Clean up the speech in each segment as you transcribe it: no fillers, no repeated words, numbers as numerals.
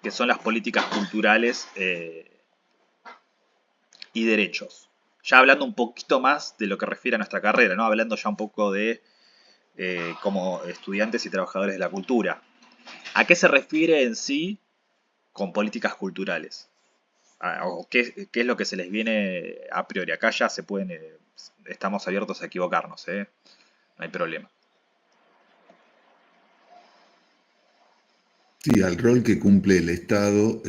que son las políticas culturales y derechos. Ya hablando un poquito más de lo que refiere a nuestra carrera, ¿no? Hablando ya un poco de como estudiantes y trabajadores de la cultura. ¿A qué se refiere en sí con políticas culturales? ¿O qué es lo que se les viene a priori? Acá ya se pueden, estamos abiertos a equivocarnos, ¿eh? No hay problema. Sí, al rol que cumple el Estado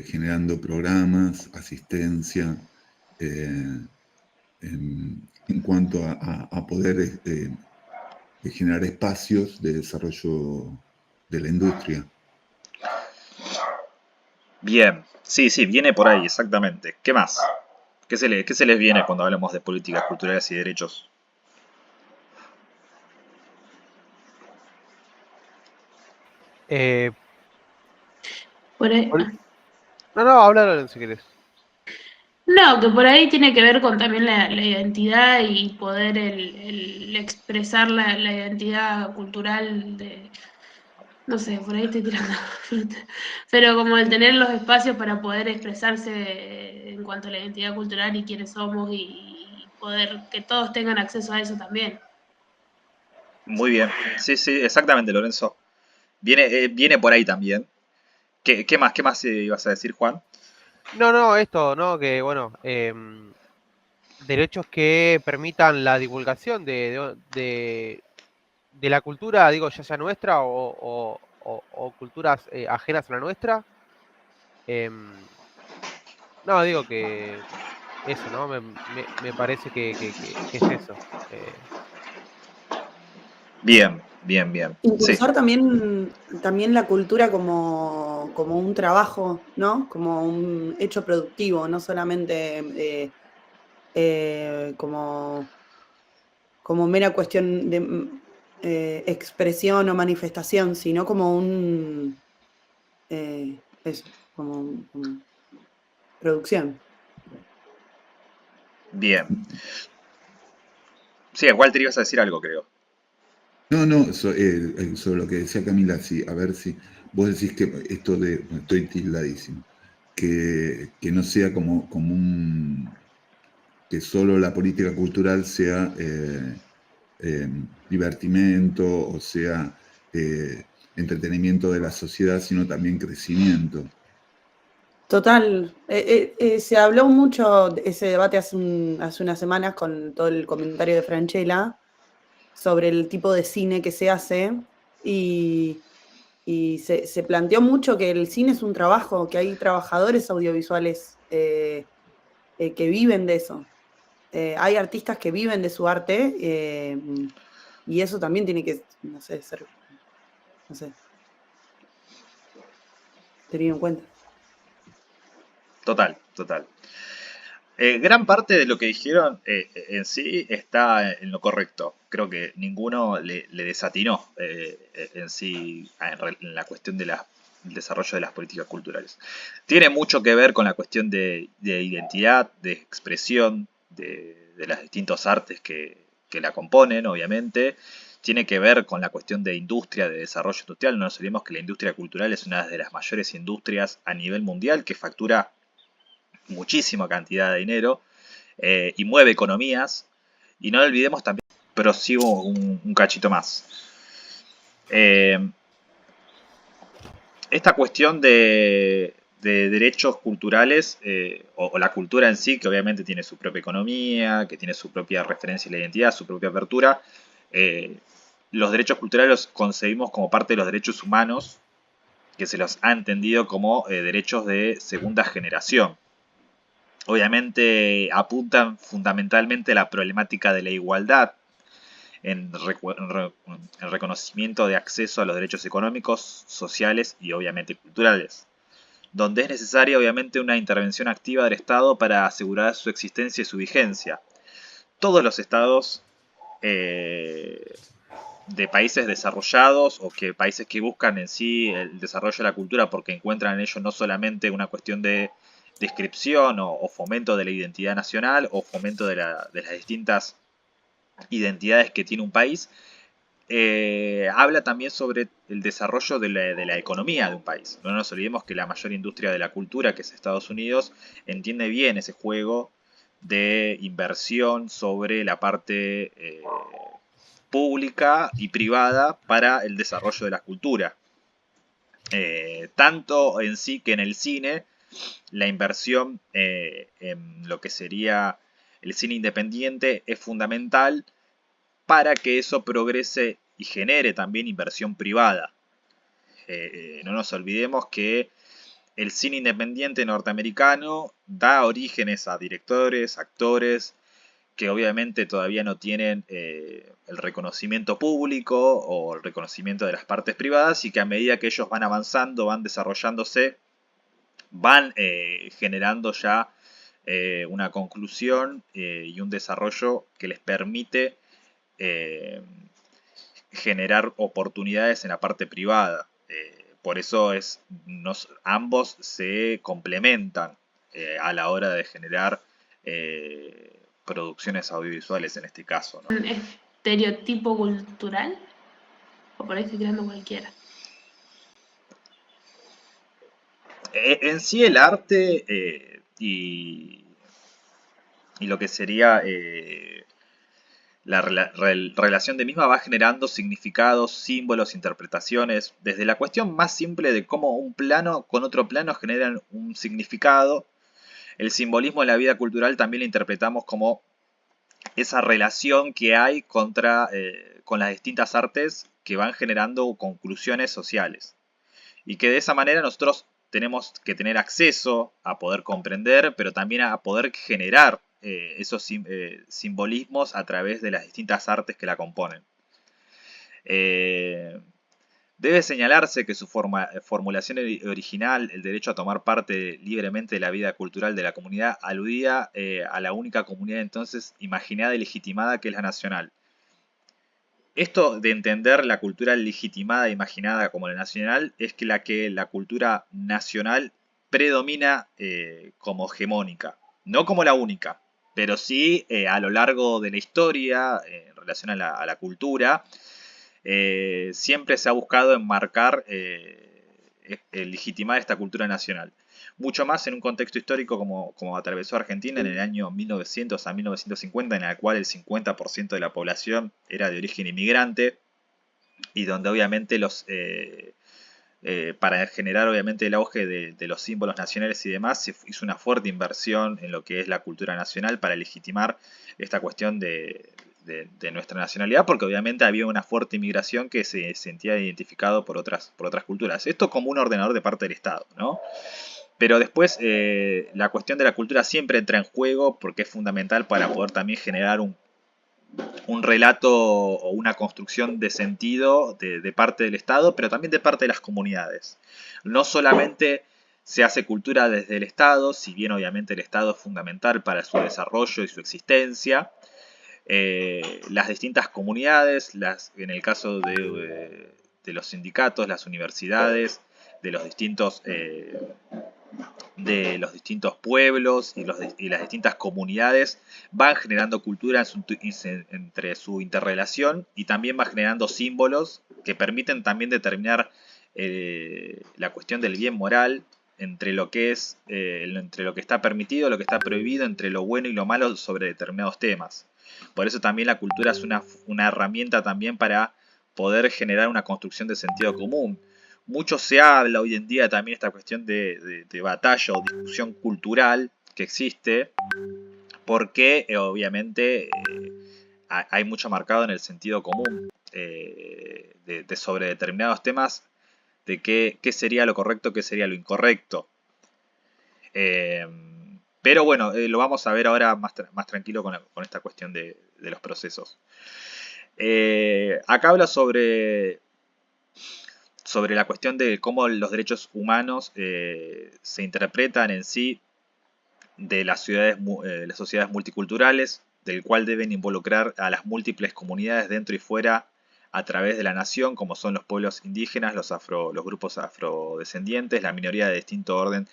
generando programas, asistencia, eh, en cuanto a poder generar espacios de desarrollo de la industria. Bien, sí, sí, viene por ahí, exactamente. ¿Qué más? Qué se les viene cuando hablamos de políticas culturales y derechos? Eh, Por ahí- pol- no, no, habla si querés. no, que por ahí tiene que ver con también la identidad y poder el expresar la identidad cultural de, no sé, por ahí estoy tirando fruta. Pero como el tener los espacios para poder expresarse en cuanto a la identidad cultural y quiénes somos y poder que todos tengan acceso a eso también. Muy bien. Sí, sí, exactamente, Lorenzo. Viene por ahí también. Qué más ibas a decir, Juan? No, no, esto, ¿no? Que bueno, derechos que permitan la divulgación de la cultura, digo, ya sea nuestra o culturas ajenas a la nuestra. Em, no, digo que eso, ¿no? Me parece que es eso. Eh, Bien, bien, bien. Sí, Impulsar también la cultura como un trabajo, ¿no? Como un hecho productivo, no solamente como mera cuestión de expresión o manifestación, sino como eso, como producción. bien. Sí, a Walter ibas a decir algo, creo. No, sobre lo que decía Camila, sí, a ver si vos decís que esto de, bueno, estoy tildadísimo, que no sea como que solo la política cultural sea divertimento o sea entretenimiento de la sociedad, sino también crecimiento. Total, se habló mucho de ese debate hace unas semanas con todo el comentario de Francella sobre el tipo de cine que se hace y, y se planteó mucho que el cine es un trabajo, que hay trabajadores audiovisuales que viven de eso. Hay artistas que viven de su arte y eso también tiene que, no sé, ser, no sé, tenido en cuenta. Total, total. Gran parte de lo que dijeron en sí está en lo correcto. Creo que ninguno le desatinó en sí en la cuestión del desarrollo de las políticas culturales. Tiene mucho que ver con la cuestión de identidad, de expresión, de los distintos artes que la componen, obviamente. Tiene que ver con la cuestión de industria, de desarrollo industrial. No nos olvidemos que la industria cultural es una de las mayores industrias a nivel mundial que factura muchísima cantidad de dinero y mueve economías. Y no olvidemos también, prosigo un cachito más. Esta cuestión de derechos culturales o la cultura en sí, que obviamente tiene su propia economía, que tiene su propia referencia y la identidad, su propia apertura, los derechos culturales los concebimos como parte de los derechos humanos, que se los ha entendido como derechos de segunda generación. Obviamente apuntan fundamentalmente a la problemática de la igualdad en reconocimiento de acceso a los derechos económicos, sociales y obviamente culturales, donde es necesaria obviamente una intervención activa del Estado para asegurar su existencia y su vigencia. Todos los estados de países desarrollados o que países que buscan en sí el desarrollo de la cultura porque encuentran en ello no solamente una cuestión de descripción o fomento de la identidad nacional o fomento de las distintas identidades que tiene un país, habla también sobre el desarrollo de la economía de un país. No nos olvidemos que la mayor industria de la cultura, que es Estados Unidos, entiende bien ese juego de inversión sobre la parte pública y privada para el desarrollo de la cultura. Tanto en sí que en el cine, la inversión en lo que sería el cine independiente es fundamental para que eso progrese y genere también inversión privada. No nos olvidemos que el cine independiente norteamericano da orígenes a directores, actores, que obviamente todavía no tienen el reconocimiento público o el reconocimiento de las partes privadas, y que a medida que ellos van avanzando, van desarrollándose, van generando ya una conclusión y un desarrollo que les permite generar oportunidades en la parte privada. Por eso ambos se complementan a la hora de generar producciones audiovisuales en este caso, ¿no? ¿Un estereotipo cultural? O por ahí estoy tirando cualquiera. En sí el arte y lo que sería la relación de misma va generando significados, símbolos, interpretaciones, desde la cuestión más simple de cómo un plano con otro plano generan un significado. El simbolismo en la vida cultural también lo interpretamos como esa relación que hay con las distintas artes que van generando conclusiones sociales. Y que de esa manera nosotros tenemos que tener acceso a poder comprender, pero también a poder generar esos simbolismos a través de las distintas artes que la componen. Debe señalarse que su formulación original, el derecho a tomar parte libremente de la vida cultural de la comunidad, aludía a la única comunidad entonces imaginada y legitimada, que es la nacional. Esto de entender la cultura legitimada e imaginada como la nacional es que la cultura nacional predomina como hegemónica, no como la única, pero sí a lo largo de la historia en relación a la cultura. Siempre se ha buscado enmarcar, legitimar esta cultura nacional. Mucho más en un contexto histórico como atravesó Argentina en el año 1900 a 1950, en el cual el 50% de la población era de origen inmigrante, y donde obviamente para generar obviamente el auge de los símbolos nacionales y demás, se hizo una fuerte inversión en lo que es la cultura nacional para legitimar esta cuestión de nuestra nacionalidad, porque obviamente había una fuerte inmigración que se sentía identificado por otras culturas. Esto como un ordenador de parte del Estado, ¿no? Pero después la cuestión de la cultura siempre entra en juego, porque es fundamental para poder también generar un relato o una construcción de sentido de parte del Estado, pero también de parte de las comunidades. No solamente se hace cultura desde el Estado, si bien obviamente el Estado es fundamental para su desarrollo y su existencia. Las distintas comunidades, en el caso de los sindicatos, las universidades, de los distintos pueblos y las distintas comunidades, van generando cultura entre su interrelación, y también va generando símbolos que permiten también determinar la cuestión del bien moral entre lo que está permitido, lo que está prohibido, entre lo bueno y lo malo sobre determinados temas. Por eso también la cultura es una herramienta también para poder generar una construcción de sentido común. Mucho se habla hoy en día también esta cuestión de batalla o discusión cultural que existe, porque obviamente hay mucho marcado en el sentido común sobre determinados temas, de qué sería lo correcto, qué sería lo incorrecto. Pero bueno, lo vamos a ver ahora más tranquilo con esta cuestión de los procesos. Acá habla sobre la cuestión de cómo los derechos humanos se interpretan en sí de las sociedades multiculturales, del cual deben involucrar a las múltiples comunidades dentro y fuera a través de la nación, como son los pueblos indígenas, los grupos afrodescendientes, la minoría de distinto orden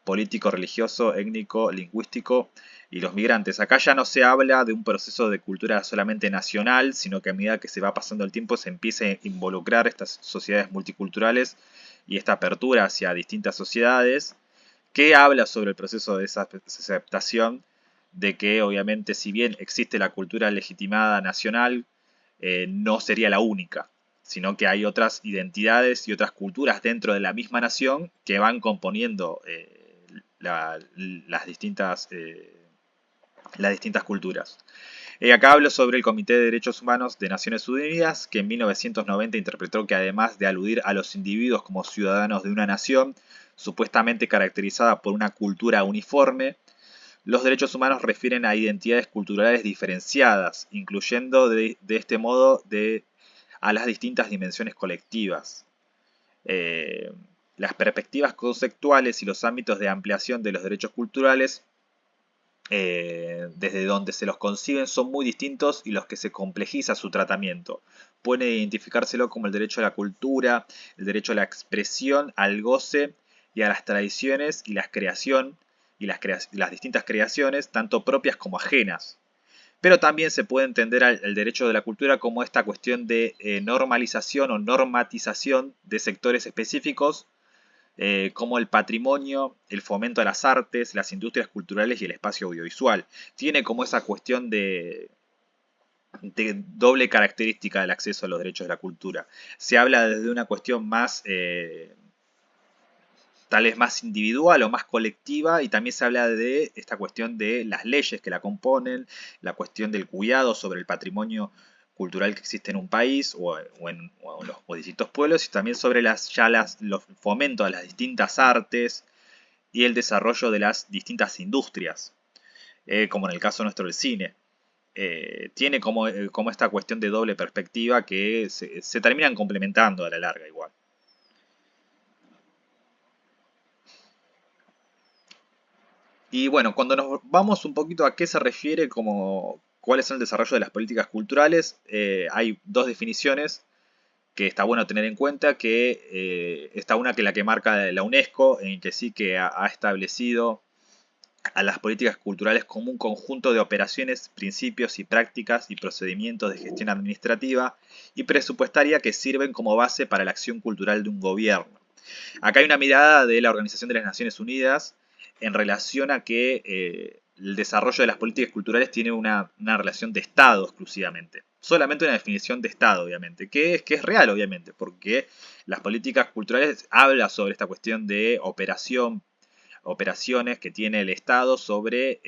político, religioso, étnico, lingüístico y los migrantes. Acá ya no se habla de un proceso de cultura solamente nacional, sino que a medida que se va pasando el tiempo se empieza a involucrar estas sociedades multiculturales y esta apertura hacia distintas sociedades, que habla sobre el proceso de esa aceptación de que obviamente si bien existe la cultura legitimada nacional, no sería la única, sino que hay otras identidades y otras culturas dentro de la misma nación que van componiendo las distintas culturas. Acá hablo sobre el Comité de Derechos Humanos de Naciones Unidas, que en 1990 interpretó que además de aludir a los individuos como ciudadanos de una nación, supuestamente caracterizada por una cultura uniforme, los derechos humanos refieren a identidades culturales diferenciadas, incluyendo de este modo a las distintas dimensiones colectivas. Las perspectivas conceptuales y los ámbitos de ampliación de los derechos culturales, desde donde se los conciben, son muy distintos y los que se complejiza su tratamiento. Puede identificárselo como el derecho a la cultura, el derecho a la expresión, al goce y a las tradiciones y las las distintas creaciones, tanto propias como ajenas. Pero también se puede entender el derecho de la cultura como esta cuestión de normalización o normatización de sectores específicos, como el patrimonio, el fomento a las artes, las industrias culturales y el espacio audiovisual. Tiene como esa cuestión de doble característica del acceso a los derechos de la cultura. Se habla desde una cuestión más tal vez más individual o más colectiva, y también se habla de esta cuestión de las leyes que la componen, la cuestión del cuidado sobre el patrimonio cultural que existe en un país o en los distintos pueblos, y también sobre los fomento a las distintas artes y el desarrollo de las distintas industrias, como en el caso nuestro del cine. Tiene como esta cuestión de doble perspectiva que se terminan complementando a la larga igual. Y bueno, cuando nos vamos un poquito a qué se refiere, cuál es el desarrollo de las políticas culturales, hay dos definiciones que está bueno tener en cuenta, que está una que la que marca la UNESCO, en que sí que ha establecido a las políticas culturales como un conjunto de operaciones, principios y prácticas y procedimientos de gestión administrativa y presupuestaria que sirven como base para la acción cultural de un gobierno. Acá hay una mirada de la Organización de las Naciones Unidas en relación a que el desarrollo de las políticas culturales tiene una relación de Estado exclusivamente. Solamente una definición de Estado, obviamente, que es real, obviamente, porque las políticas culturales hablan sobre esta cuestión de operaciones que tiene el Estado sobre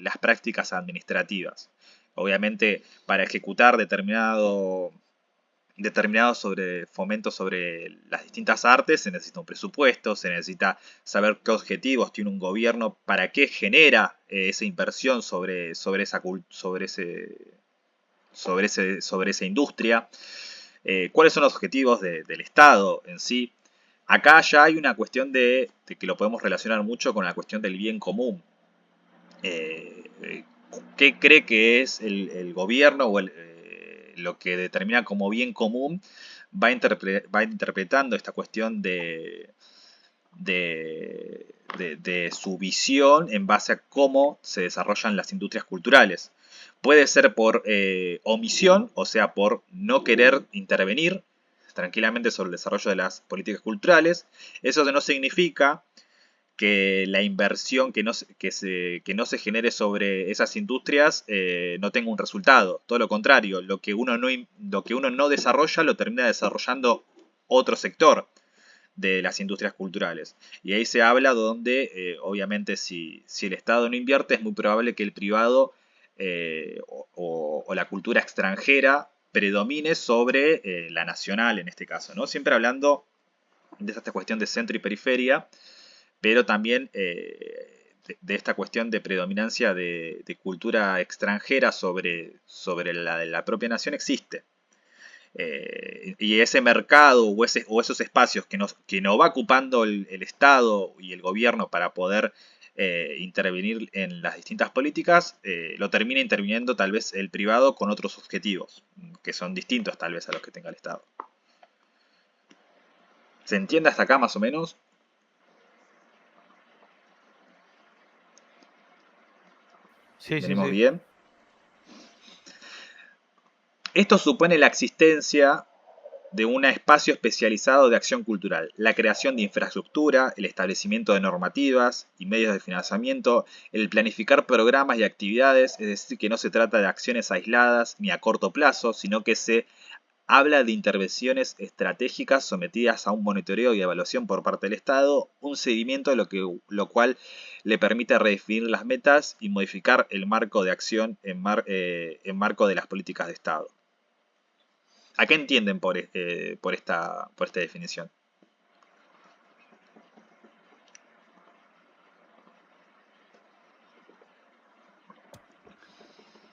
las prácticas administrativas. Obviamente, para ejecutar determinado sobre fomento sobre las distintas artes, se necesita un presupuesto, se necesita saber qué objetivos tiene un gobierno, para qué genera esa inversión sobre esa industria, cuáles son los objetivos del Estado en sí. Acá ya hay una cuestión de que lo podemos relacionar mucho con la cuestión del bien común. ¿Qué cree que es el gobierno o lo que determina como bien común? Va interpretando esta cuestión de su visión en base a cómo se desarrollan las industrias culturales. Puede ser por omisión, o sea, por no querer intervenir tranquilamente sobre el desarrollo de las políticas culturales. Eso no significa que la inversión que no se genere sobre esas industrias no tenga un resultado. Todo lo contrario, lo que uno no desarrolla lo termina desarrollando otro sector de las industrias culturales. Y ahí se habla donde, obviamente, si el Estado no invierte, es muy probable que el privado o la cultura extranjera predomine sobre la nacional en este caso, ¿no? Siempre hablando de esta cuestión de centro y periferia, pero también de esta cuestión de predominancia de cultura extranjera sobre la de la propia nación existe. Y ese mercado o esos espacios que no va ocupando el Estado y el gobierno para poder intervenir en las distintas políticas, lo termina interviniendo tal vez el privado con otros objetivos, que son distintos tal vez a los que tenga el Estado. ¿Se entiende hasta acá más o menos? Sí, sí, ¿Venimos sí. bien? Esto supone la existencia de un espacio especializado de acción cultural, la creación de infraestructura, el establecimiento de normativas y medios de financiamiento, el planificar programas y actividades, es decir, que no se trata de acciones aisladas ni a corto plazo, sino que se habla de intervenciones estratégicas sometidas a un monitoreo y evaluación por parte del Estado, un seguimiento lo cual le permite redefinir las metas y modificar el marco de acción en marco de las políticas de Estado. ¿A qué entienden por esta definición?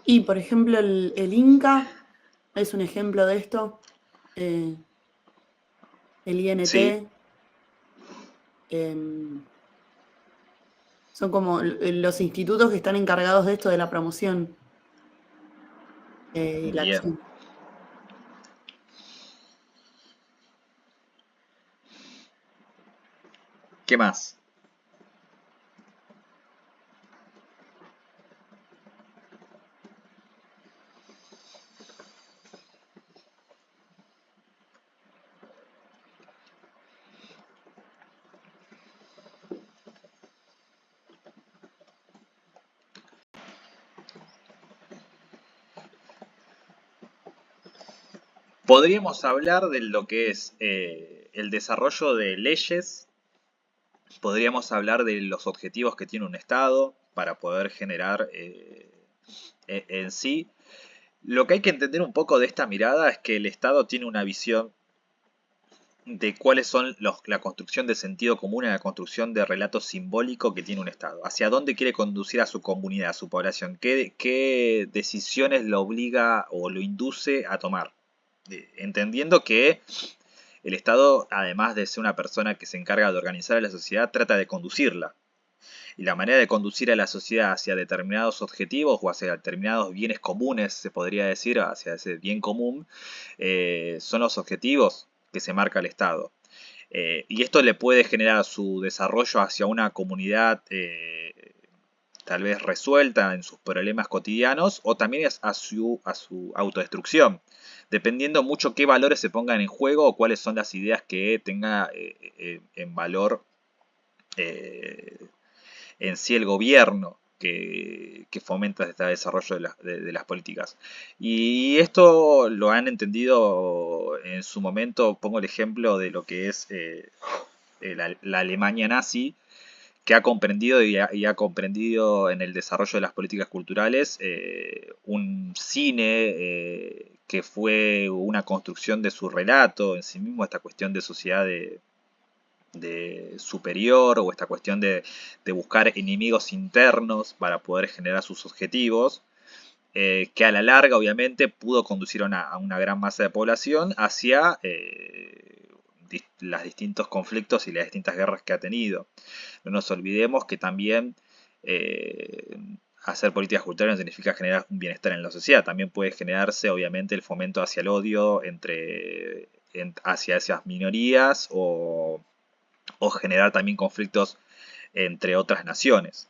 Y por ejemplo, el Inca es un ejemplo de esto. El Sí, INT. Son como los institutos que están encargados de esto, de la promoción y la bien. acción. ¿Qué más? Podríamos hablar de lo que es el desarrollo de leyes, podríamos hablar de los objetivos que tiene un Estado para poder generar en sí. Lo que hay que entender un poco de esta mirada es que el Estado tiene una visión de cuáles son la construcción de sentido común y la construcción de relato simbólico que tiene un Estado. Hacia dónde quiere conducir a su comunidad, a su población. Qué decisiones lo obliga o lo induce a tomar. Entendiendo que el Estado, además de ser una persona que se encarga de organizar a la sociedad, trata de conducirla. Y la manera de conducir a la sociedad hacia determinados objetivos o hacia determinados bienes comunes, se podría decir, hacia ese bien común, son los objetivos que se marca el Estado. Y esto le puede generar su desarrollo hacia una comunidad tal vez resuelta en sus problemas cotidianos o también a su autodestrucción, dependiendo mucho qué valores se pongan en juego o cuáles son las ideas que tenga en valor en sí el gobierno que fomenta este desarrollo de las políticas. Y esto lo han entendido en su momento, pongo el ejemplo de lo que es la Alemania nazi, que ha comprendido y ha comprendido en el desarrollo de las políticas culturales un cine que fue una construcción de su relato en sí mismo, esta cuestión de sociedad de superior o esta cuestión de buscar enemigos internos para poder generar sus objetivos, que a la larga obviamente pudo conducir a una gran masa de población hacia los distintos conflictos y las distintas guerras que ha tenido. No nos olvidemos que también hacer políticas culturales no significa generar un bienestar en la sociedad, también puede generarse obviamente el fomento hacia el odio hacia esas minorías generar también conflictos entre otras naciones.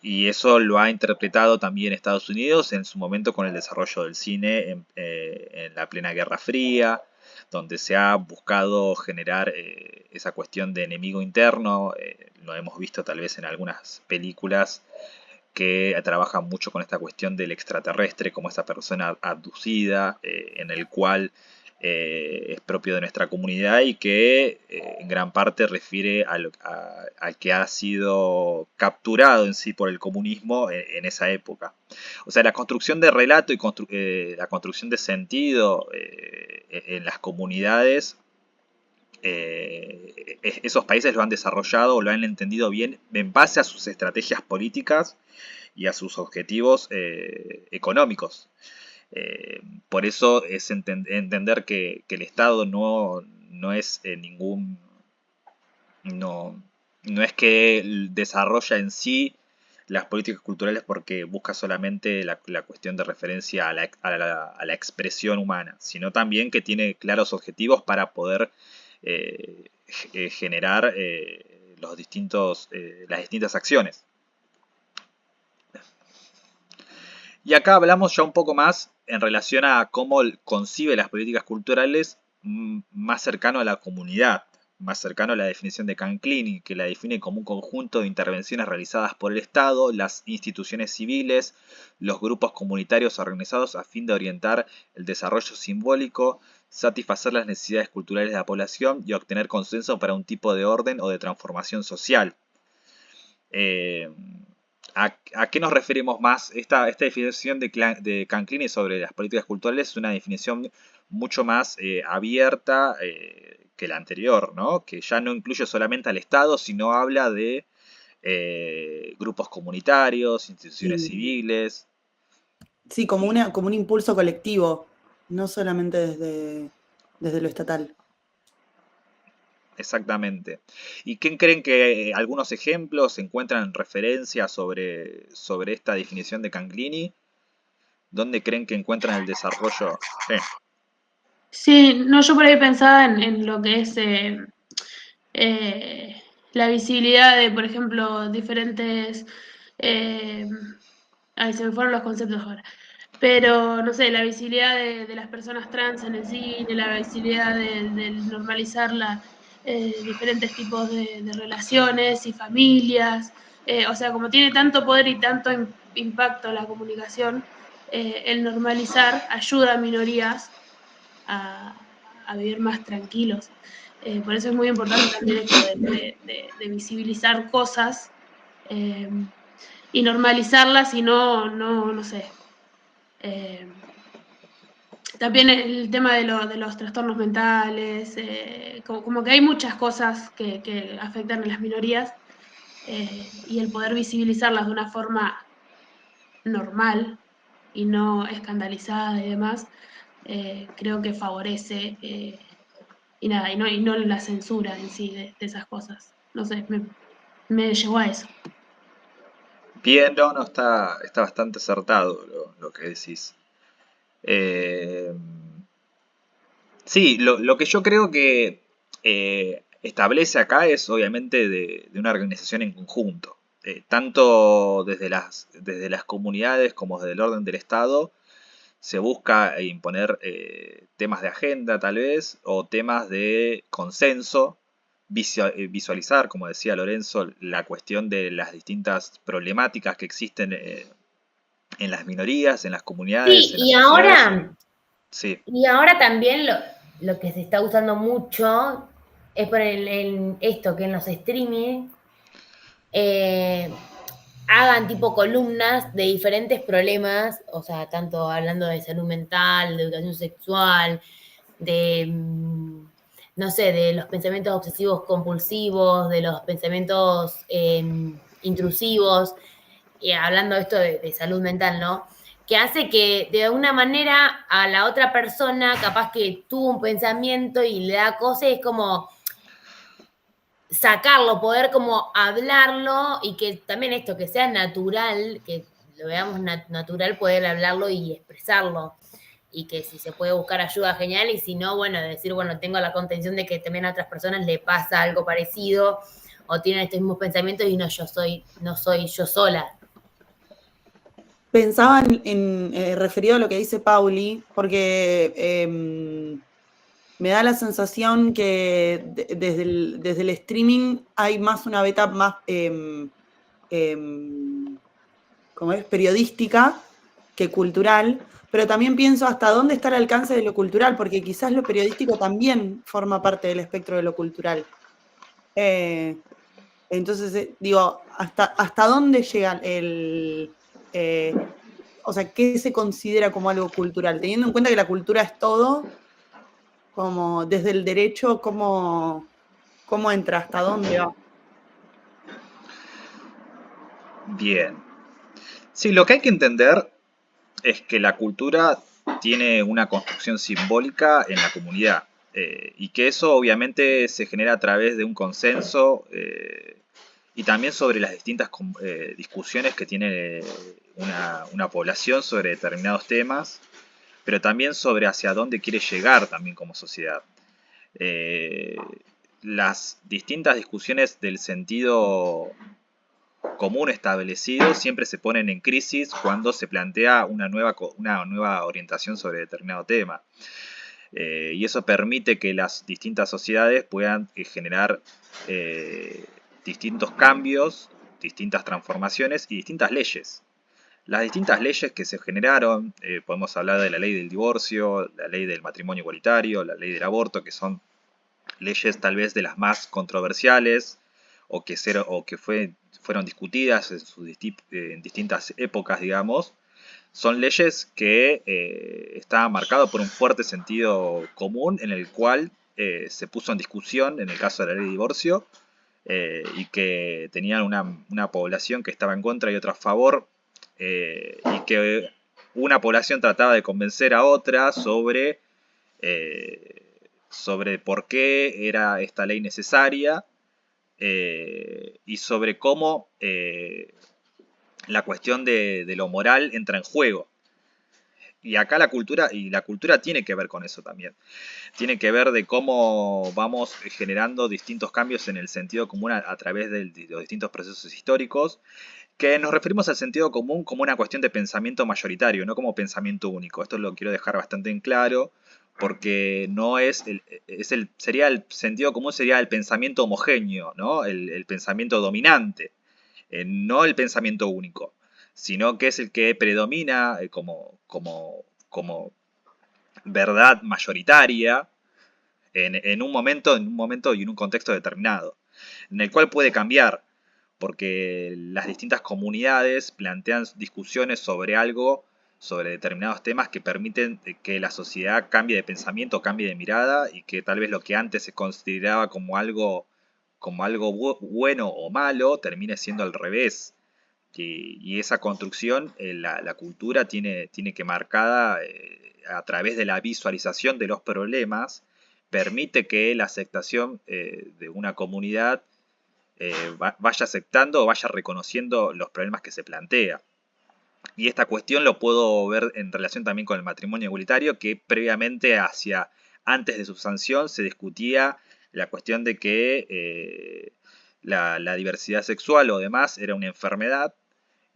Y eso lo ha interpretado también Estados Unidos en su momento con el desarrollo del cine en la plena Guerra Fría, donde se ha buscado generar esa cuestión de enemigo interno. Lo hemos visto tal vez en algunas películas que trabajan mucho con esta cuestión del extraterrestre como esa persona abducida, en el cual es propio de nuestra comunidad y que en gran parte refiere a que ha sido capturado en sí por el comunismo en esa época. O sea, la construcción de relato y la construcción de sentido en las comunidades, esos países lo han desarrollado o lo han entendido bien en base a sus estrategias políticas y a sus objetivos económicos. Por eso es entender que el Estado no es no, no es que desarrolla en sí las políticas culturales porque busca solamente la cuestión de referencia a la expresión humana, sino también que tiene claros objetivos para poder generar las distintas acciones. Y acá hablamos ya un poco más en relación a cómo concibe las políticas culturales más cercano a la comunidad, más cercano a la definición de Canclini, que la define como un conjunto de intervenciones realizadas por el Estado, las instituciones civiles, los grupos comunitarios organizados a fin de orientar el desarrollo simbólico, satisfacer las necesidades culturales de la población y obtener consenso para un tipo de orden o de transformación social. ¿A qué nos referimos más? Esta definición de Canclini sobre las políticas culturales es una definición mucho más abierta que la anterior, ¿no? Que ya no incluye solamente al Estado, sino habla de grupos comunitarios, instituciones Sí, civiles. sí, como un impulso colectivo, no solamente desde lo estatal. Exactamente. ¿Y qué creen que algunos ejemplos encuentran referencias sobre esta definición de Canclini? ¿Dónde creen que encuentran el desarrollo? Sí. Sí, no, yo por ahí pensaba en lo que es la visibilidad de, por ejemplo, diferentes... ay, se me fueron los conceptos ahora. Pero, no sé, la visibilidad de las personas trans en el cine, la visibilidad de normalizar diferentes tipos de relaciones y familias. O sea, como tiene tanto poder y tanto impacto la comunicación, el normalizar ayuda a minorías a vivir más tranquilos. Por eso es muy importante también esto de visibilizar cosas y normalizarlas y no sé. También el tema de los trastornos mentales, como que hay muchas cosas que afectan a las minorías y el poder visibilizarlas de una forma normal y no escandalizada y demás, creo que favorece y nada, y no la censura en sí de esas cosas. No sé, me llevó a eso. Bien, no, está bastante acertado lo que decís. Eh, sí, lo que yo creo que establece acá es obviamente de una organización en conjunto. Tanto desde las comunidades como desde el orden del Estado se busca imponer temas de agenda tal vez o temas de consenso, visualizar, como decía Lorenzo, la cuestión de las distintas problemáticas que existen en las minorías, en las comunidades, Sí, en las sociedades. Sí, y ahora también lo que se está usando mucho es por esto, que en los streaming eh, hagan tipo columnas de diferentes problemas, o sea, tanto hablando de salud mental, de educación sexual, de, no sé, de los pensamientos obsesivos compulsivos, de los pensamientos intrusivos, y hablando de esto de salud mental, ¿no? Que hace que de alguna manera a la otra persona, capaz que tuvo un pensamiento y le da cosas, es como sacarlo, poder como hablarlo y que también esto, que sea natural, que lo veamos natural, poder hablarlo y expresarlo. Y que si se puede buscar ayuda, genial, y si no, bueno, decir, bueno, tengo la contención de que también a otras personas le pasa algo parecido o tienen estos mismos pensamientos y no soy yo sola. Pensaba referido a lo que dice Pauli, porque me da la sensación que desde el streaming hay más una beta más como es periodística que cultural, pero también pienso hasta dónde está el alcance de lo cultural, porque quizás lo periodístico también forma parte del espectro de lo cultural. Entonces, digo, hasta dónde llega o sea, ¿qué se considera como algo cultural? Teniendo en cuenta que la cultura es todo, como desde el derecho, ¿cómo entra? ¿Hasta dónde va? bien. Sí, lo que hay que entender es que la cultura tiene una construcción simbólica en la comunidad y que eso obviamente se genera a través de un consenso y también sobre las distintas discusiones que tiene una población sobre determinados temas, pero también sobre hacia dónde quiere llegar también como sociedad. Eh, las distintas discusiones del sentido común establecido siempre se ponen en crisis cuando se plantea una nueva orientación sobre determinado tema. Y eso permite que las distintas sociedades puedan generar distintos cambios, distintas transformaciones y distintas leyes. Las distintas leyes que se generaron, podemos hablar de la ley del divorcio, la ley del matrimonio igualitario, la ley del aborto, que son leyes tal vez de las más controversiales o que fueron discutidas en distintas épocas, digamos. Son leyes que estaban marcadas por un fuerte sentido común en el cual se puso en discusión, en el caso de la ley de divorcio, y que tenían una población que estaba en contra y otra a favor, y que una población trataba de convencer a otra sobre por qué era esta ley necesaria, y sobre cómo la cuestión de lo moral entra en juego. Y acá la cultura tiene que ver con eso también. Tiene que ver de cómo vamos generando distintos cambios en el sentido común a través de los distintos procesos históricos, que nos referimos al sentido común como una cuestión de pensamiento mayoritario, no como pensamiento único. Esto lo quiero dejar bastante en claro, porque no sería el sentido común, sería el pensamiento homogéneo, ¿no? El pensamiento dominante, no el pensamiento único, sino que es el que predomina como verdad mayoritaria en un momento y en un contexto determinado, en el cual puede cambiar, porque las distintas comunidades plantean discusiones sobre determinados temas que permiten que la sociedad cambie de pensamiento, cambie de mirada, y que tal vez lo que antes se consideraba como algo bueno o malo termine siendo al revés. Y esa construcción, la cultura tiene que marcada a través de la visualización de los problemas, permite que la aceptación de una comunidad vaya aceptando o vaya reconociendo los problemas que se plantea. Y esta cuestión lo puedo ver en relación también con el matrimonio igualitario, que previamente, antes de su sanción, se discutía la cuestión de que la diversidad sexual o demás era una enfermedad,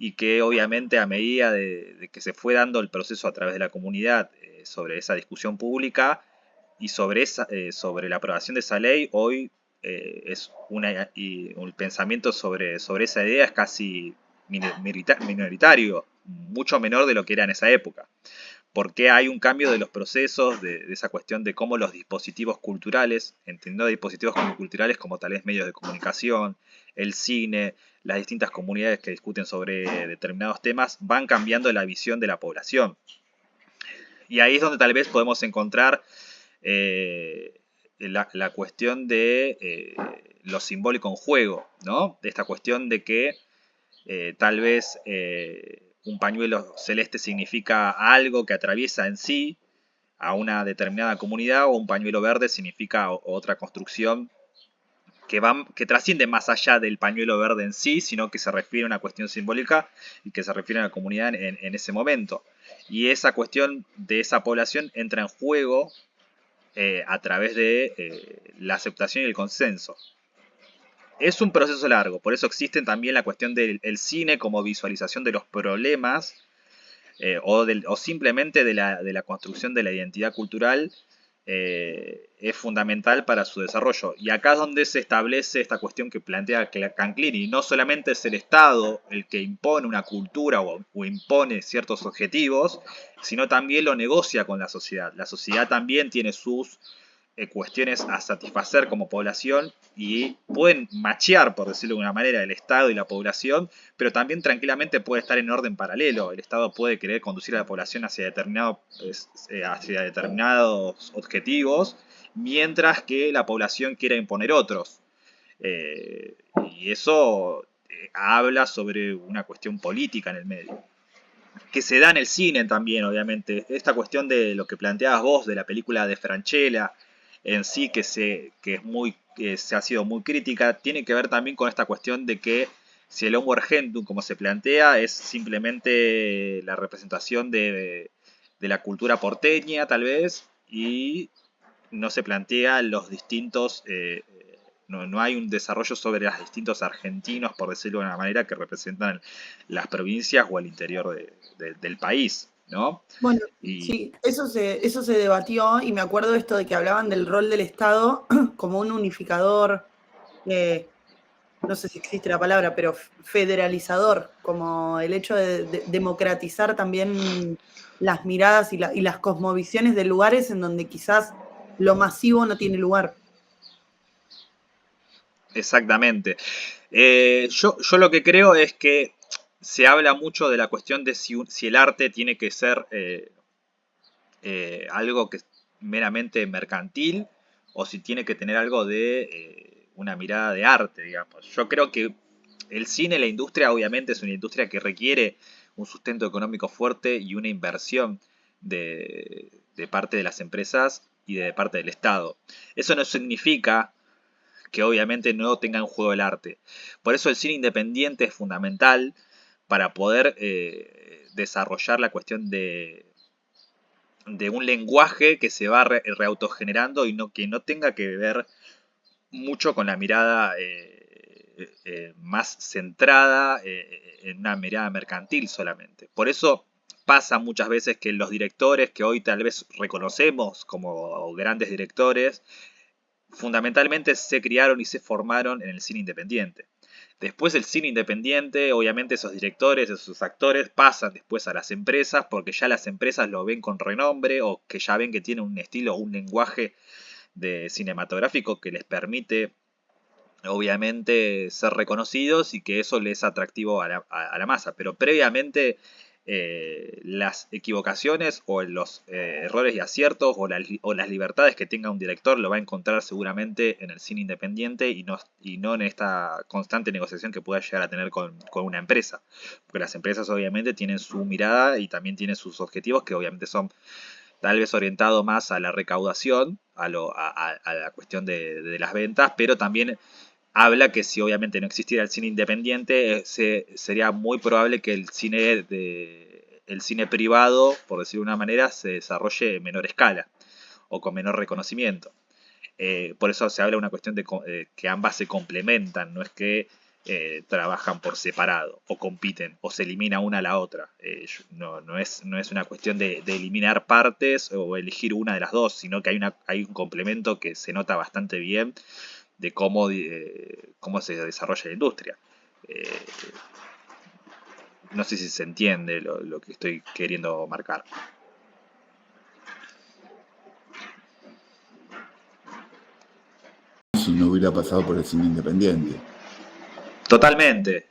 y que obviamente a medida de que se fue dando el proceso a través de la comunidad sobre esa discusión pública y sobre la aprobación de esa ley, hoy el pensamiento sobre esa idea es casi minoritario, mucho menor de lo que era en esa época, porque hay un cambio de los procesos, de esa cuestión de cómo los dispositivos culturales, entendiendo dispositivos culturales como tales medios de comunicación, el cine, las distintas comunidades que discuten sobre determinados temas, van cambiando la visión de la población. Y ahí es donde tal vez podemos encontrar la cuestión de lo simbólico en juego, ¿no? De esta cuestión de que tal vez un pañuelo celeste significa algo que atraviesa en sí a una determinada comunidad, o un pañuelo verde significa otra construcción que trasciende más allá del pañuelo verde en sí, sino que se refiere a una cuestión simbólica y que se refiere a la comunidad en ese momento. Y esa cuestión de esa población entra en juego a través de la aceptación y el consenso. Es un proceso largo, por eso existe también la cuestión del cine como visualización de los problemas o simplemente de la construcción de la identidad cultural. Es fundamental para su desarrollo. Y acá es donde se establece esta cuestión que plantea Canclini. No solamente es el Estado el que impone una cultura o impone ciertos objetivos, sino también lo negocia con la sociedad. La sociedad también tiene sus cuestiones a satisfacer como población, y pueden machear, por decirlo de alguna manera, el Estado y la población, pero también tranquilamente puede estar en orden paralelo. El Estado puede querer conducir a la población hacia determinados objetivos, mientras que la población quiera imponer otros. Y eso habla sobre una cuestión política en el medio, que se da en el cine también, obviamente. Esta cuestión de lo que planteabas vos de la película de Francella en sí, que se ha sido muy crítica, tiene que ver también con esta cuestión de que si el Homo Argentum, como se plantea, es simplemente la representación de la cultura porteña, tal vez, y no se plantea los distintos no hay un desarrollo sobre los distintos argentinos, por decirlo de una manera, que representan las provincias o el interior del país, ¿no? Bueno, Y sí, eso se debatió y me acuerdo esto de que hablaban del rol del Estado como un unificador, no sé si existe la palabra, pero federalizador, como el hecho de democratizar también las miradas y las cosmovisiones de lugares en donde quizás lo masivo no tiene lugar. exactamente. Yo lo que creo es que se habla mucho de la cuestión de si el arte tiene que ser algo que es meramente mercantil o si tiene que tener algo de una mirada de arte, digamos. Yo creo que el cine, la industria, obviamente es una industria que requiere un sustento económico fuerte y una inversión de parte de las empresas y de parte del Estado. Eso no significa que obviamente no tenga un juego del arte. Por eso el cine independiente es fundamental para poder desarrollar la cuestión de un lenguaje que se va reautogenerando y que no tenga que ver mucho con la mirada más centrada en una mirada mercantil solamente. Por eso pasa muchas veces que los directores que hoy tal vez reconocemos como grandes directores, fundamentalmente se criaron y se formaron en el cine independiente. Después el cine independiente, obviamente esos directores, esos actores pasan después a las empresas porque ya las empresas lo ven con renombre o que ya ven que tiene un estilo, un lenguaje de cinematográfico que les permite obviamente ser reconocidos y que eso les es atractivo a la masa. Pero previamente las equivocaciones o los errores y aciertos o las libertades que tenga un director lo va a encontrar seguramente en el cine independiente y no en esta constante negociación que pueda llegar a tener con una empresa. Porque las empresas obviamente tienen su mirada y también tienen sus objetivos que obviamente son tal vez orientados más a la recaudación, a la cuestión de las ventas, pero también habla que si obviamente no existiera el cine independiente, sería muy probable que el cine privado, por decirlo de una manera, se desarrolle en menor escala o con menor reconocimiento. Por eso se habla de una cuestión de que ambas se complementan, no es que trabajan por separado o compiten o se elimina una a la otra. No es una cuestión de eliminar partes o elegir una de las dos, sino que hay un complemento que se nota bastante bien de cómo se desarrolla la industria. No sé si se entiende lo que estoy queriendo marcar. Si no hubiera pasado por el cine independiente. Totalmente.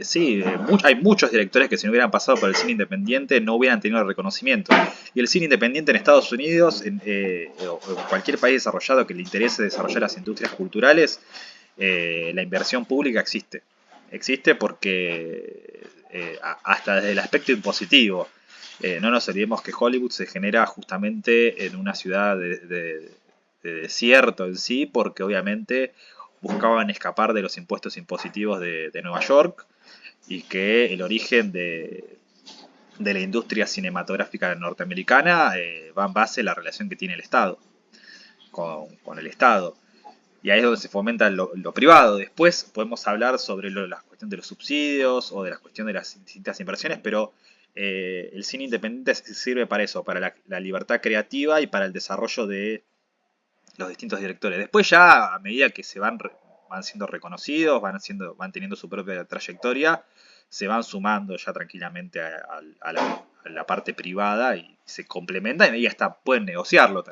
Sí, hay muchos directores que si no hubieran pasado por el cine independiente no hubieran tenido el reconocimiento. Y el cine independiente en Estados Unidos o en cualquier país desarrollado que le interese desarrollar las industrias culturales, la inversión pública existe. Existe porque hasta desde el aspecto impositivo. No nos olvidemos que Hollywood se genera justamente en una ciudad de desierto en sí, porque obviamente buscaban escapar de los impuestos impositivos de Nueva York y que el origen de la industria cinematográfica norteamericana va en base a la relación que tiene el Estado con el Estado. Y ahí es donde se fomenta lo privado. Después podemos hablar sobre la cuestión de los subsidios o de la cuestión de las distintas inversiones, pero el cine independiente sirve para eso, para la libertad creativa y para el desarrollo de los distintos directores. Después ya a medida que van siendo reconocidos, van teniendo su propia trayectoria, se van sumando ya tranquilamente a la parte privada y se complementan y hasta pueden negociarlo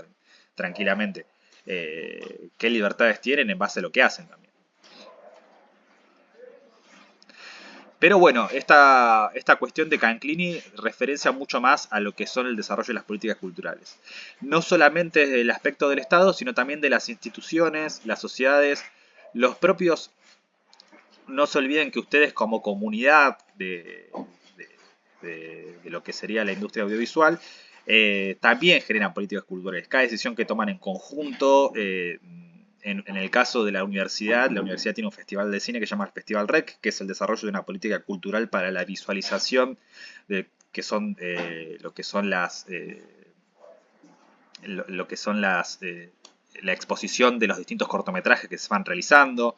tranquilamente. Qué libertades tienen en base a lo que hacen también. Pero bueno, esta cuestión de Canclini referencia mucho más a lo que son el desarrollo de las políticas culturales. No solamente desde el aspecto del Estado, sino también de las instituciones, las sociedades, los propios... No se olviden que ustedes como comunidad de lo que sería la industria audiovisual, también generan políticas culturales. Cada decisión que toman en conjunto... En el caso de la universidad tiene un festival de cine que se llama el Festival REC, que es el desarrollo de una política cultural para la visualización de que son lo que son las la exposición de los distintos cortometrajes que se van realizando,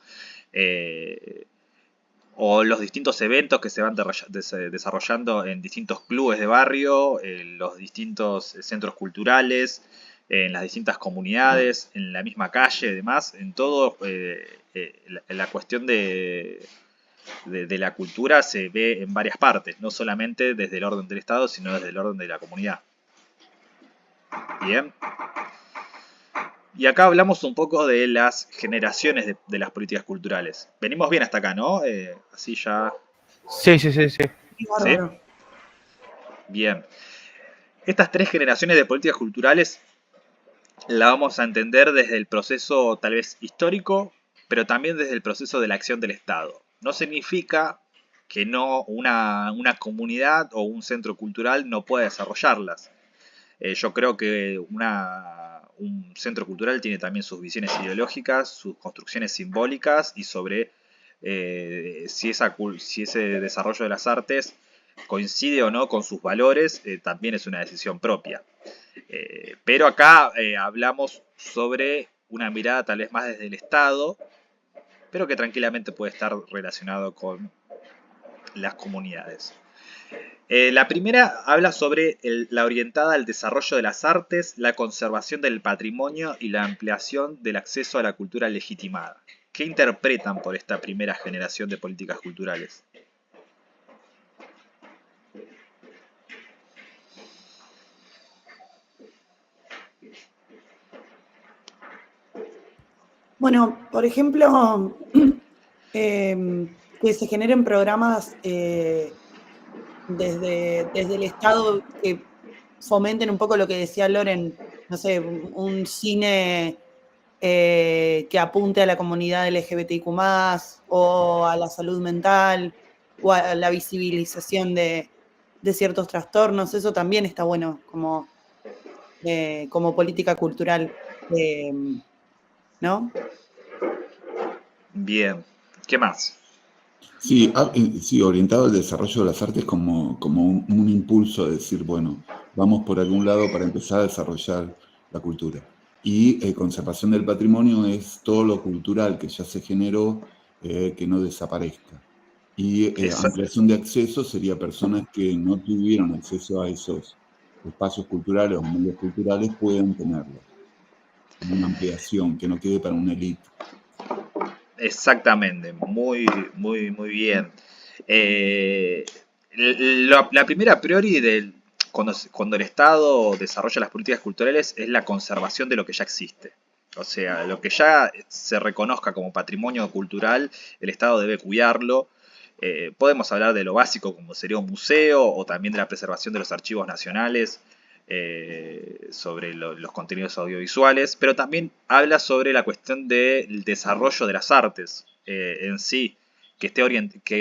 o los distintos eventos que se van desarrollando en distintos clubes de barrio, en los distintos centros culturales, en las distintas comunidades, en la misma calle y demás, en todo, la cuestión de la cultura se ve en varias partes, no solamente desde el orden del Estado, sino desde el orden de la comunidad. Bien. Y acá hablamos un poco de las generaciones de las políticas culturales. Venimos bien hasta acá, ¿no? Así ya... Sí. ¿Sí? Bárbaro. Bien. Estas 3 generaciones de políticas culturales la vamos a entender desde el proceso tal vez histórico, pero también desde el proceso de la acción del Estado. No significa que no una comunidad o un centro cultural no pueda desarrollarlas. Yo creo que un centro cultural tiene también sus visiones ideológicas, sus construcciones simbólicas y sobre si ese desarrollo de las artes coincide o no con sus valores, también es una decisión propia. Pero acá hablamos sobre una mirada tal vez más desde el Estado, pero que tranquilamente puede estar relacionado con las comunidades. La primera habla sobre la orientada al desarrollo de las artes, la conservación del patrimonio y la ampliación del acceso a la cultura legitimada. ¿Qué interpretan por esta primera generación de políticas culturales? Bueno, por ejemplo, que se generen programas desde el Estado que fomenten un poco lo que decía Loren, no sé, un cine que apunte a la comunidad LGBTIQ+, o a la salud mental, o a la visibilización de ciertos trastornos. Eso también está bueno como política cultural, ¿no? Bien. ¿Qué más? Sí, sí, orientado al desarrollo de las artes como un impulso de decir, bueno, vamos por algún lado para empezar a desarrollar la cultura. Y conservación del patrimonio es todo lo cultural que ya se generó, que no desaparezca. Y ampliación de acceso sería personas que no tuvieron acceso a esos espacios culturales o medios culturales puedan tenerlo. Una ampliación, que no quede para una élite. Exactamente, muy bien. La primera a priori cuando el Estado desarrolla las políticas culturales es la conservación de lo que ya existe. O sea, lo que ya se reconozca como patrimonio cultural, el Estado debe cuidarlo. Podemos hablar de lo básico como sería un museo, o también de la preservación de los archivos nacionales, sobre los contenidos audiovisuales, pero también habla sobre la cuestión del desarrollo de las artes en sí, que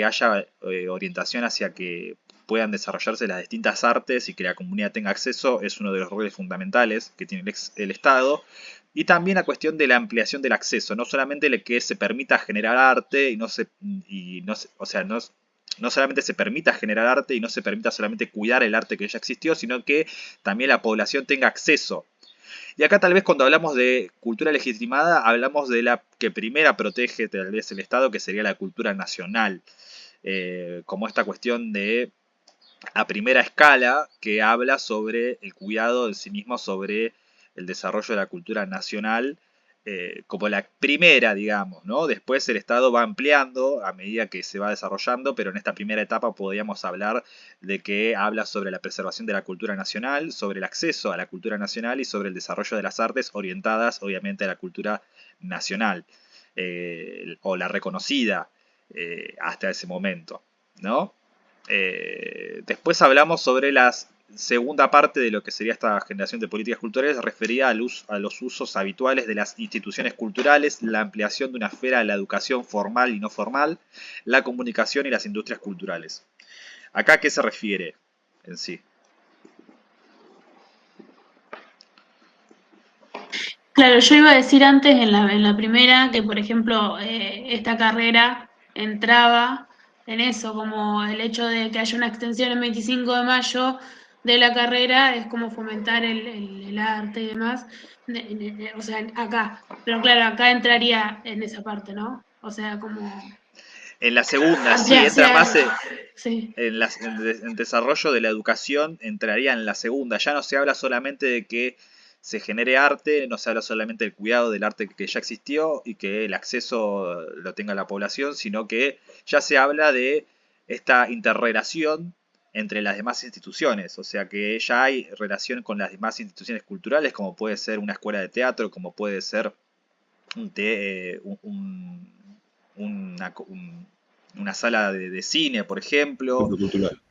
haya orientación hacia que puedan desarrollarse las distintas artes y que la comunidad tenga acceso, es uno de los roles fundamentales que tiene el Estado. Y también la cuestión de la ampliación del acceso, no solamente el que se permita generar arte no solamente se permita generar arte y no se permita solamente cuidar el arte que ya existió, sino que también la población tenga acceso. Y acá tal vez cuando hablamos de cultura legitimada, hablamos de la que primera protege tal vez el Estado, que sería la cultura nacional. Como esta cuestión de a primera escala que habla sobre el cuidado en sí mismo, sobre el desarrollo de la cultura nacional, como la primera, digamos, ¿no? Después el Estado va ampliando a medida que se va desarrollando, pero en esta primera etapa podríamos hablar de que habla sobre la preservación de la cultura nacional, sobre el acceso a la cultura nacional y sobre el desarrollo de las artes orientadas, obviamente, a la cultura nacional, o la reconocida hasta ese momento, ¿no? Después hablamos sobre la segunda parte de lo que sería esta generación de políticas culturales, referida a los usos habituales de las instituciones culturales, la ampliación de una esfera de la educación formal y no formal, la comunicación y las industrias culturales. ¿Acá a qué se refiere en sí? Claro, yo iba a decir antes en la primera que, por ejemplo, esta carrera entraba en eso, como el hecho de que haya una extensión el 25 de mayo de la carrera es como fomentar el arte y demás, o sea, acá. Pero claro, acá entraría en esa parte, ¿no? O sea, como En la segunda, sí, entra ampliación. más Sí. en desarrollo de la educación, entraría en la segunda. Ya no se habla solamente de que se genere arte, no se habla solamente del cuidado del arte que ya existió y que el acceso lo tenga la población, sino que ya se habla de esta interrelación entre las demás instituciones, o sea que ya hay relación con las demás instituciones culturales, como puede ser una escuela de teatro, como puede ser una sala de cine, por ejemplo, Centro cultural.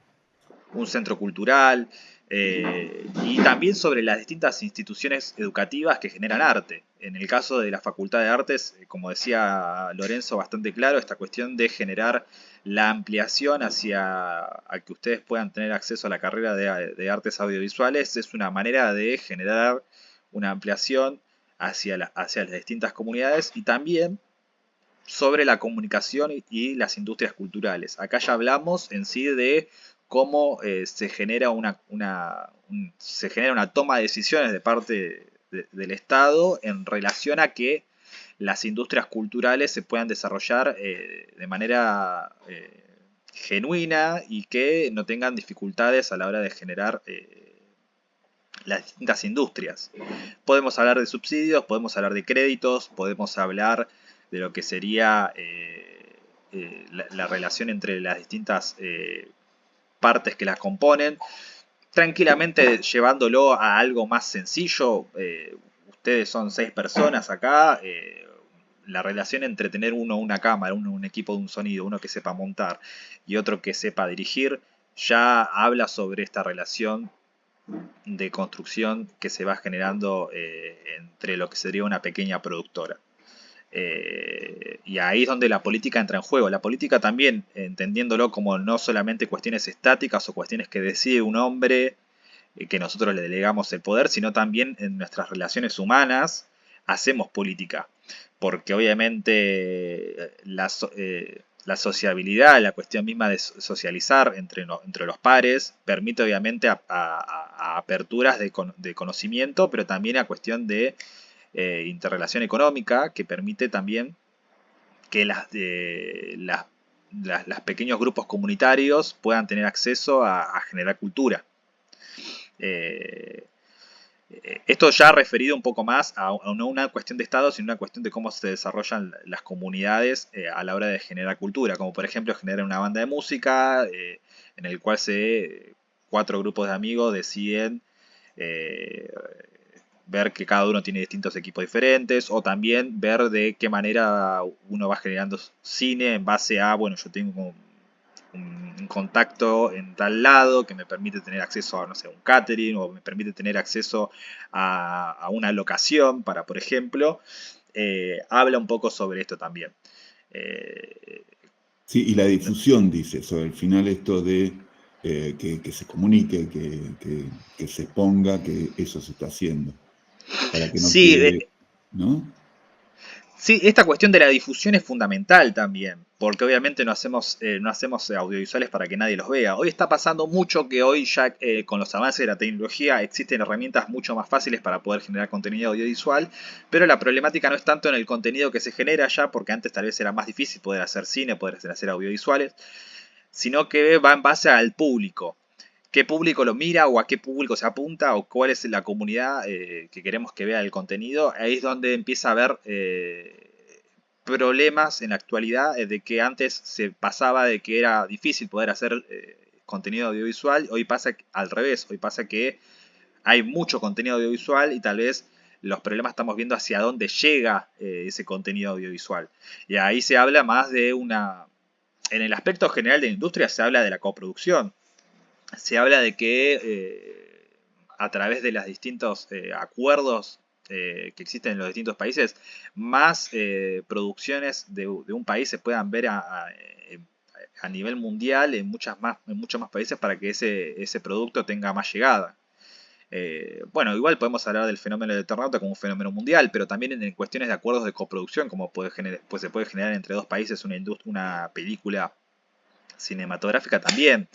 un centro cultural, y también sobre las distintas instituciones educativas que generan arte. En el caso de la Facultad de Artes, como decía Lorenzo bastante claro, esta cuestión de generar la ampliación hacia a que ustedes puedan tener acceso a la carrera de artes audiovisuales es una manera de generar una ampliación hacia las distintas comunidades y también sobre la comunicación y las industrias culturales. Acá ya hablamos en sí de cómo se genera una toma de decisiones de parte del Estado en relación a que las industrias culturales se puedan desarrollar de manera genuina y que no tengan dificultades a la hora de generar las distintas industrias. Podemos hablar de subsidios, podemos hablar de créditos, podemos hablar de lo que sería la relación entre las distintas partes que las componen, tranquilamente llevándolo a algo más sencillo. Ustedes son 6 personas acá, la relación entre tener uno una cámara, uno un equipo de un sonido, uno que sepa montar y otro que sepa dirigir, ya habla sobre esta relación de construcción que se va generando entre lo que sería una pequeña productora. Y ahí es donde la política entra en juego. La política también, entendiéndolo como no solamente cuestiones estáticas o cuestiones que decide un hombre, que nosotros le delegamos el poder, sino también en nuestras relaciones humanas hacemos política. Porque obviamente la sociabilidad, la cuestión misma de socializar entre los pares, permite obviamente a aperturas de conocimiento, pero también a cuestión de interrelación económica, que permite también que las pequeños grupos comunitarios puedan tener acceso a generar cultura. Esto ya referido un poco más a no una cuestión de Estado, sino una cuestión de cómo se desarrollan las comunidades a la hora de generar cultura, como por ejemplo generar una banda de música en el cual 4 grupos de amigos deciden ver que cada uno tiene distintos equipos diferentes, o también ver de qué manera uno va generando cine en base a, bueno, yo tengo un contacto en tal lado que me permite tener acceso a, no sé, un catering, o me permite tener acceso a una locación para, por ejemplo, habla un poco sobre esto también. Sí, y la difusión, dice, sobre el final esto de que se comunique, que se ponga que eso se está haciendo, para que no Sí, quede, ¿no? sí, esta cuestión de la difusión es fundamental también, porque obviamente no hacemos audiovisuales para que nadie los vea. Hoy está pasando mucho que hoy ya con los avances de la tecnología existen herramientas mucho más fáciles para poder generar contenido audiovisual, pero la problemática no es tanto en el contenido que se genera ya, porque antes tal vez era más difícil poder hacer cine, poder hacer audiovisuales, sino que va en base al público. ¿Qué público lo mira o a qué público se apunta o cuál es la comunidad que queremos que vea el contenido? Ahí es donde empieza a haber problemas en la actualidad de que antes se pasaba de que era difícil poder hacer contenido audiovisual. Hoy pasa al revés, hoy pasa que hay mucho contenido audiovisual y tal vez los problemas estamos viendo hacia dónde llega ese contenido audiovisual. Y ahí se habla más de en el aspecto general de la industria se habla de la coproducción. Se habla de que a través de los distintos acuerdos que existen en los distintos países, más producciones de un país se puedan ver a nivel mundial en muchos más países para que ese producto tenga más llegada. Bueno, igual podemos hablar del fenómeno del Eternauta como un fenómeno mundial, pero también en cuestiones de acuerdos de coproducción, como pues se puede generar entre 2 países una película cinematográfica también.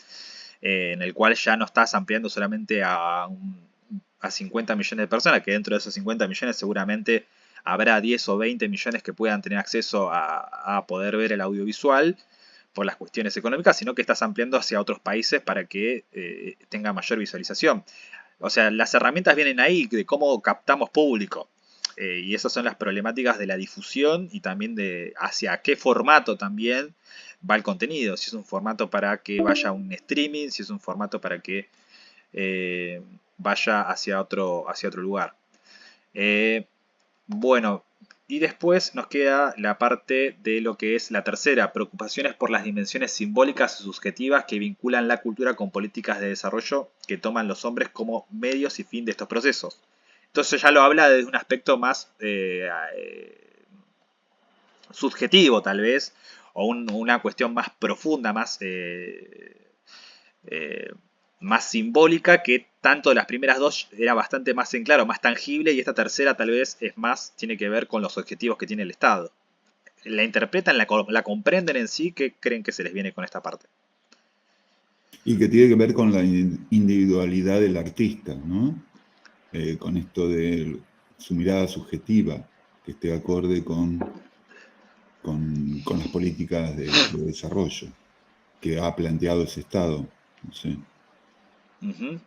en el cual ya no estás ampliando solamente a 50 millones de personas, que dentro de esos 50 millones seguramente habrá 10 o 20 millones que puedan tener acceso a poder ver el audiovisual por las cuestiones económicas, sino que estás ampliando hacia otros países para que tenga mayor visualización. O sea, las herramientas vienen ahí de cómo captamos público. Y esas son las problemáticas de la difusión y también de hacia qué formato también va el contenido. Si es un formato para que vaya a un streaming, si es un formato para que vaya hacia otro lugar. Bueno, y después nos queda la parte de lo que es la tercera, preocupaciones por las dimensiones simbólicas y subjetivas que vinculan la cultura con políticas de desarrollo que toman los hombres como medios y fin de estos procesos. Entonces ya lo habla desde un aspecto más subjetivo tal vez, o una cuestión más profunda, más simbólica, que tanto de las primeras dos era bastante más en claro, más tangible, y esta tercera tal vez es más, tiene que ver con los objetivos que tiene el Estado. ¿La interpretan, la comprenden en sí? ¿Qué creen que se les viene con esta parte? Y que tiene que ver con la individualidad del artista, ¿no? Con esto de su mirada subjetiva, que esté acorde con las políticas de desarrollo que ha planteado ese Estado. No sé.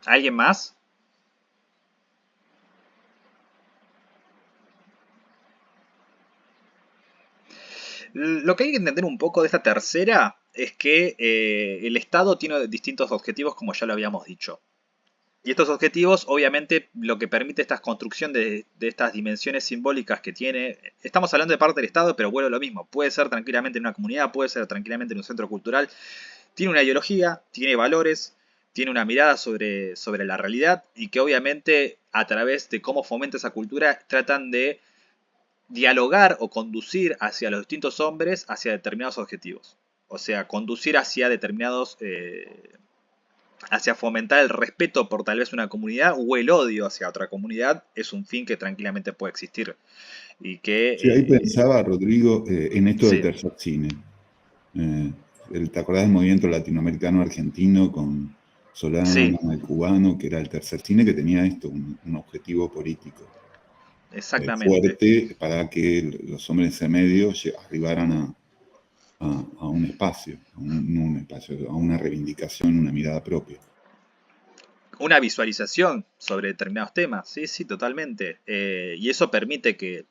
¿Alguien más? Lo que hay que entender un poco de esta tercera es que el Estado tiene distintos objetivos, como ya lo habíamos dicho. Y estos objetivos, obviamente, lo que permite esta construcción de estas dimensiones simbólicas que tiene, estamos hablando de parte del Estado, pero vuelvo a lo mismo, puede ser tranquilamente en una comunidad, puede ser tranquilamente en un centro cultural, tiene una ideología, tiene valores, tiene una mirada sobre la realidad, y que obviamente a través de cómo fomenta esa cultura tratan de dialogar o conducir hacia los distintos hombres hacia determinados objetivos. O sea, conducir hacia determinados... hacia fomentar el respeto por tal vez una comunidad o el odio hacia otra comunidad, es un fin que tranquilamente puede existir. Y que, sí, ahí pensaba, Rodrigo, en esto del sí. tercer cine. ¿Te acordás del movimiento latinoamericano argentino con Solano, Sí. el cubano, que era el tercer cine que tenía esto, un objetivo político Exactamente. fuerte para que los hombres en medio arribaran a un espacio, a una reivindicación, una mirada propia. Una visualización sobre determinados temas, sí, sí, totalmente. Y eso permite que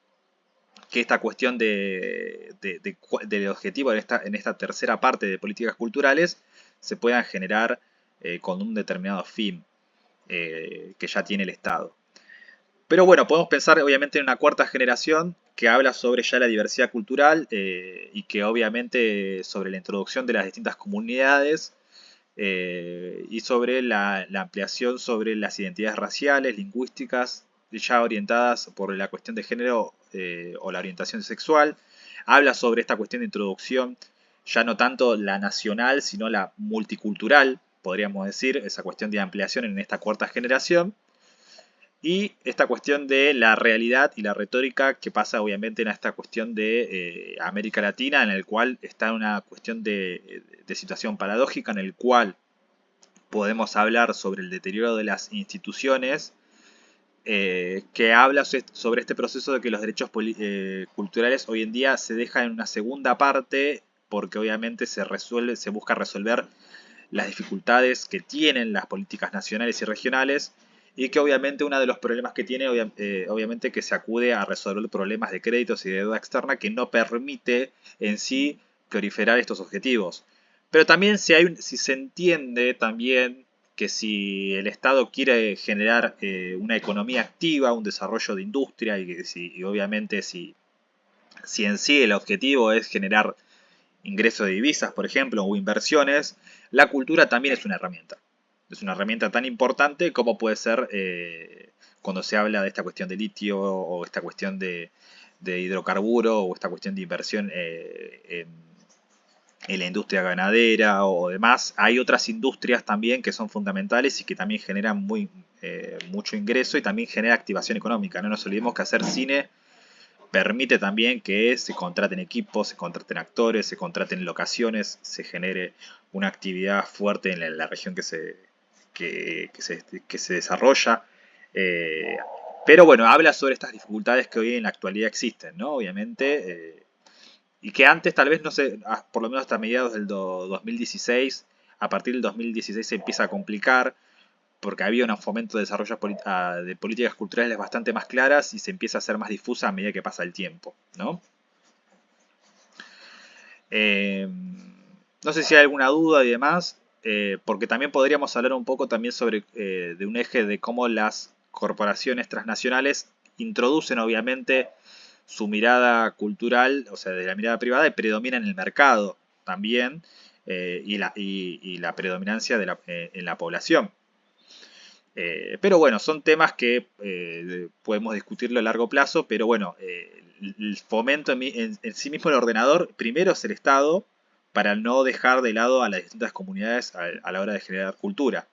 esta cuestión del objetivo en esta tercera parte de políticas culturales se puedan generar con un determinado fin que ya tiene el Estado. Pero bueno, podemos pensar obviamente en una cuarta generación que habla sobre ya la diversidad cultural y que obviamente sobre la introducción de las distintas comunidades y sobre la ampliación sobre las identidades raciales, lingüísticas, ya orientadas por la cuestión de género o la orientación sexual. Habla sobre esta cuestión de introducción, ya no tanto la nacional, sino la multicultural, podríamos decir, esa cuestión de ampliación en esta cuarta generación. Y esta cuestión de la realidad y la retórica que pasa obviamente en esta cuestión de América Latina, en el cual está una cuestión de situación paradójica, en el cual podemos hablar sobre el deterioro de las instituciones, que habla sobre este proceso de que los derechos culturales hoy en día se dejan en una segunda parte, porque obviamente se busca resolver las dificultades que tienen las políticas nacionales y regionales, y que obviamente uno de los problemas que tiene, obviamente que se acude a resolver problemas de créditos y de deuda externa que no permite en sí proliferar estos objetivos. Pero también si se entiende también que si el Estado quiere generar una economía activa, un desarrollo de industria, y obviamente si en sí el objetivo es generar ingresos de divisas, por ejemplo, o inversiones, la cultura también es una herramienta. Es una herramienta tan importante como puede ser cuando se habla de esta cuestión de litio o esta cuestión de hidrocarburo o esta cuestión de inversión en la industria ganadera o demás. Hay otras industrias también que son fundamentales y que también generan mucho ingreso y también genera activación económica. No nos olvidemos que hacer cine permite también que se contraten equipos, se contraten actores, se contraten locaciones, se genere una actividad fuerte en la región que se desarrolla. Pero bueno, habla sobre estas dificultades que hoy en la actualidad existen, ¿no? Obviamente, y que antes tal vez no sé, por lo menos hasta mediados del 2016, a partir del 2016 se empieza a complicar, porque había un fomento de desarrollo de políticas culturales bastante más claras y se empieza a hacer más difusa a medida que pasa el tiempo, ¿no? No sé si hay alguna duda y demás, porque también podríamos hablar un poco también sobre de un eje de cómo las corporaciones transnacionales introducen obviamente su mirada cultural, o sea, de la mirada privada, y predominan en el mercado también, y la predominancia en la población. Pero bueno, son temas que podemos discutirlo a largo plazo, pero bueno, el fomento en sí mismo el ordenador, primero es el Estado, para no dejar de lado a las distintas comunidades a la hora de generar cultura.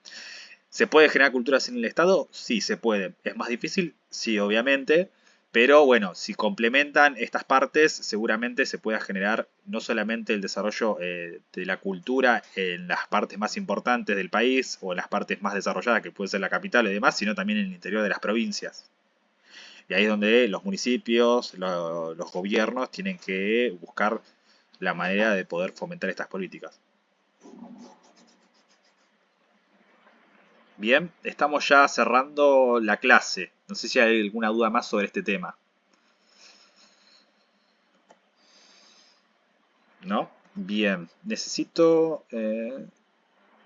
¿Se puede generar cultura sin el Estado? Sí, se puede. ¿Es más difícil? Sí, obviamente. Pero bueno, si complementan estas partes, seguramente se pueda generar no solamente el desarrollo de la cultura en las partes más importantes del país o en las partes más desarrolladas, que puede ser la capital y demás, sino también en el interior de las provincias. Y ahí es donde los municipios, los gobiernos tienen que buscar la manera de poder fomentar estas políticas. Bien, estamos ya cerrando la clase. No sé si hay alguna duda más sobre este tema. ¿No? Bien, necesito